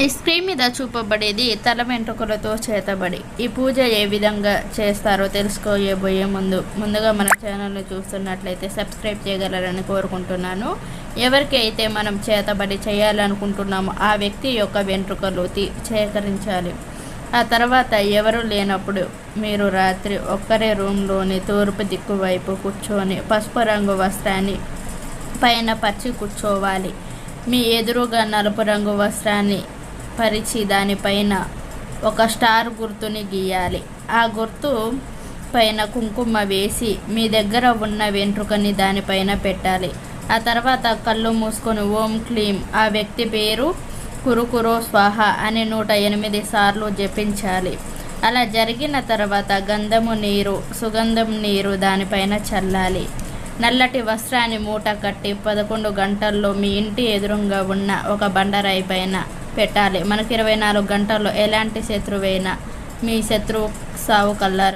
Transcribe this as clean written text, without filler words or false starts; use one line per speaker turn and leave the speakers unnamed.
ఈ స్క్రీన్ మీద చూపబడేది తల వెంట్రుకలతో చేతబడి. ఈ పూజ ఏ విధంగా చేస్తారో తెలుసుకోబోయే ముందుగా మన ఛానల్ని చూస్తున్నట్లయితే సబ్స్క్రైబ్ చేయగలరని కోరుకుంటున్నాను. ఎవరికి అయితే మనం చేతబడి చేయాలనుకుంటున్నామో ఆ వ్యక్తి యొక్క వెంట్రుకలు సేకరించాలి. ఆ తర్వాత ఎవరు లేనప్పుడు మీరు రాత్రి ఒక్కరే రూమ్లోని తూర్పు దిక్కు వైపు కూర్చొని పసుపు రంగు వస్త్రాన్ని పైన పరిచి కూర్చోవాలి. మీ ఎదురుగా నలుపు రంగు వస్త్రాన్ని పరిచి దానిపైన ఒక స్టార్ గుర్తుని గీయాలి. ఆ గుర్తు పైన కుంకుమ వేసి మీ దగ్గర ఉన్న వెంట్రుకని దానిపైన పెట్టాలి. ఆ తర్వాత కళ్ళు మూసుకొని ఓం క్లీం ఆ వ్యక్తి పేరు కురుకురో స్వాహ అని 108 సార్లు జపించాలి. అలా జరిగిన తర్వాత గంధము నీరు, సుగంధం నీరు దానిపైన చల్లాలి. నల్లటి వస్త్రాన్ని మూట కట్టి 11 గంటల్లో మీ ఇంటి ఎదురుగా ఉన్న ఒక బండరాయి పైన పెట్టాలి. మనకి 24 గంటల్లో ఎలాంటి శత్రువైనా మీ శత్రువు సావు కల్లారు.